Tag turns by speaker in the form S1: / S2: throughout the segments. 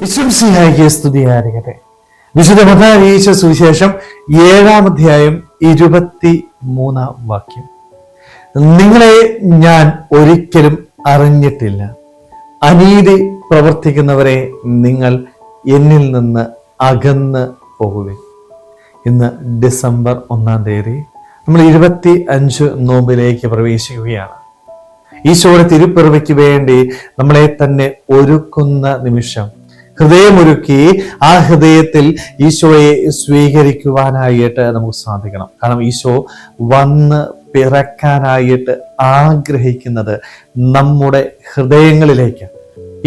S1: വിശുംസിഹായിക്ക് സ്തുതിയായിരിക്കട്ടെ. വിശുദ്ധ മത്തായി അറിയിച്ച സുവിശേഷം 7-ാം അധ്യായം 23-ാം വാക്യം. നിങ്ങളെ ഞാൻ ഒരിക്കലും അറിഞ്ഞിട്ടില്ല, അനീതി പ്രവർത്തിക്കുന്നവരെ നിങ്ങൾ എന്നിൽ നിന്ന് അകന്ന് പോകുവിൻ. ഇന്ന് ഡിസംബർ 1-ാം തീയതി നമ്മൾ 25 നോമ്പിലേക്ക് പ്രവേശിക്കുകയാണ്. ഈശോയുടെ തിരുപ്പിറവിക്ക് വേണ്ടി നമ്മളെ തന്നെ ഒരുക്കുന്ന നിമിഷം, ഹൃദയമൊരുക്കി ആ ഹൃദയത്തിൽ ഈശോയെ സ്വീകരിക്കുവാനായിട്ട് നമുക്ക് സാധിക്കണം. കാരണം ഈശോ വന്ന് പിറക്കാനായിട്ട് ആഗ്രഹിക്കുന്നത് നമ്മുടെ ഹൃദയങ്ങളിലേക്ക്.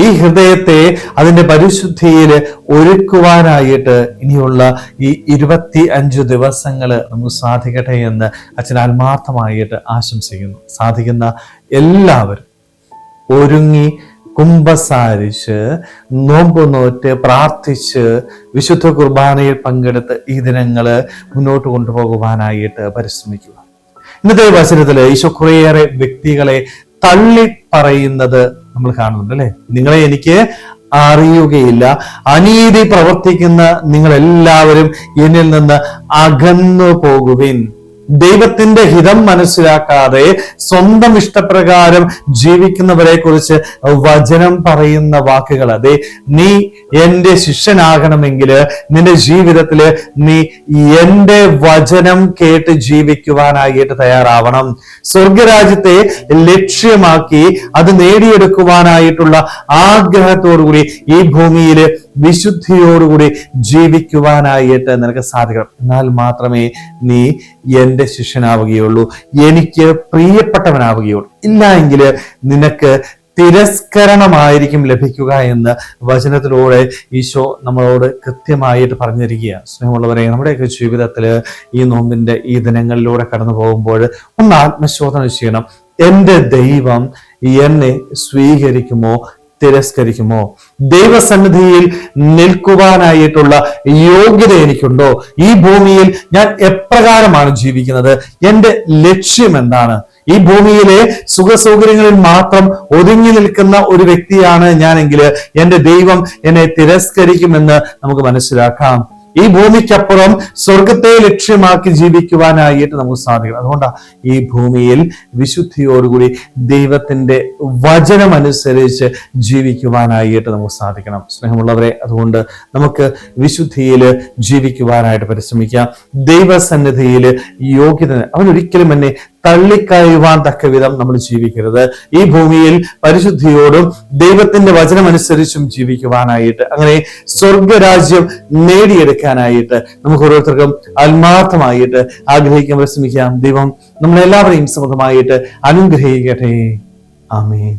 S1: ഈ ഹൃദയത്തെ അതിൻ്റെ പരിശുദ്ധിയിൽ ഒരുക്കുവാനായിട്ട് ഇനിയുള്ള ഈ 25 ദിവസങ്ങൾ നമുക്ക് സാധിക്കട്ടെ എന്ന് അച്ഛൻ ആത്മാർത്ഥമായിട്ട് ആശംസിക്കുന്നു. സാധിക്കുന്ന എല്ലാവരും ഒരുങ്ങി കുമ്പസാരിച്ച് നോമ്പ് നോറ്റ് പ്രാർത്ഥിച്ച് വിശുദ്ധ കുർബാനയിൽ പങ്കെടുത്ത് ഈ ദിനങ്ങള് മുന്നോട്ട് കൊണ്ടുപോകുവാനായിട്ട് പരിശ്രമിക്കുക. ഇന്നത്തെ വചനത്തില് ഈശോ കുറേയേറെ വ്യക്തികളെ തള്ളി പറയുന്നത് നമ്മൾ കാണുന്നുണ്ട് അല്ലെ. നിങ്ങളെ എനിക്ക് അറിയുകയില്ല, അനീതി പ്രവർത്തിക്കുന്ന നിങ്ങൾ എല്ലാവരും എന്നിൽ നിന്ന് അകന്നു പോകുവിൻ. ദൈവത്തിന്റെ ഹിതം മനസ്സിലാക്കാതെ സ്വന്തം ഇഷ്ടപ്രകാരം ജീവിക്കുന്നവരെ കുറിച്ച് വചനം പറയുന്ന വാക്കുകൾ. അതെ, നീ എന്റെ ശിഷ്യനാകണമെങ്കിൽ നിന്റെ ജീവിതത്തില് നീ എന്റെ വചനം കേട്ട് ജീവിക്കുവാനായിട്ട് തയ്യാറാവണം. സ്വർഗരാജ്യത്തെ ലക്ഷ്യമാക്കി അത് നേടിയെടുക്കുവാനായിട്ടുള്ള ആഗ്രഹത്തോടുകൂടി ഈ ഭൂമിയില് വിശുദ്ധിയോടുകൂടി ജീവിക്കുവാനായിട്ട് നിനക്ക് സാധിക്കണം. എന്നാൽ മാത്രമേ നീ എന്റെ ശിഷ്യനാവുകയുള്ളൂ, എനിക്ക് പ്രിയപ്പെട്ടവനാവുകയുള്ളൂ. ഇല്ല എങ്കിൽ നിനക്ക് തിരസ്കരണമായിരിക്കും ലഭിക്കുക എന്ന് വചനത്തിലൂടെ ഈശോ നമ്മളോട് കൃത്യമായിട്ട് പറഞ്ഞിരിക്കുക. സ്നേഹമുള്ളവരെ, നമ്മുടെയൊക്കെ ജീവിതത്തില് ഈ നോമ്പിന്റെ ഈ ദിനങ്ങളിലൂടെ കടന്നു പോകുമ്പോൾ ഒന്ന് ആത്മശോധന ചെയ്യണം. എന്റെ ദൈവം എന്നെ സ്വീകരിക്കുമോ തിരസ്കരിക്കുമോ? ദൈവസന്നിധിയിൽ നിൽക്കുവാനായിട്ടുള്ള യോഗ്യത എനിക്കുണ്ടോ? ഈ ഭൂമിയിൽ ഞാൻ എപ്രകാരമാണ് ജീവിക്കുന്നത്? എന്റെ ലക്ഷ്യം എന്താണ്? ഈ ഭൂമിയിലെ സുഖസൗകര്യങ്ങളിൽ മാത്രം ഒതുങ്ങി നിൽക്കുന്ന ഒരു വ്യക്തിയാണ് ഞാനെങ്കിൽ എന്റെ ദൈവം എന്നെ തിരസ്കരിക്കുമെന്ന് നമുക്ക് മനസ്സിലാക്കാം. ഈ ഭൂമിക്കപ്പുറം സ്വർഗത്തെ ലക്ഷ്യമാക്കി ജീവിക്കുവാനായിട്ട് നമുക്ക് സാധിക്കണം. അതുകൊണ്ടാണ് ഈ ഭൂമിയിൽ വിശുദ്ധിയോടുകൂടി ദൈവത്തിന്റെ വചനമനുസരിച്ച് ജീവിക്കുവാനായിട്ട് നമുക്ക് സാധിക്കണം. സ്നേഹമുള്ളവരെ, അതുകൊണ്ട് നമുക്ക് വിശുദ്ധിയിൽ ജീവിക്കുവാനായിട്ട് പരിശ്രമിക്കാം. ദൈവസന്നിധിയിൽ യോഗ്യത അവനൊരിക്കലും എന്നെ തള്ളിക്കയുവാൻ തക്ക വിധം നമ്മൾ ജീവിക്കരുത്. ഈ ഭൂമിയിൽ പരിശുദ്ധിയോടും ദൈവത്തിന്റെ വചനമനുസരിച്ചും ജീവിക്കുവാനായിട്ട്, അങ്ങനെ സ്വർഗരാജ്യം നേടിയെടുക്കാനായിട്ട് നമുക്ക് ഓരോരുത്തർക്കും ആത്മാർത്ഥമായിട്ട് ആഗ്രഹിക്കാൻ പരിശ്രമിക്കാം. ദൈവം നമ്മളെല്ലാവരെയും സമൃദ്ധമായിട്ട് അനുഗ്രഹിക്കട്ടെ. ആമേൻ.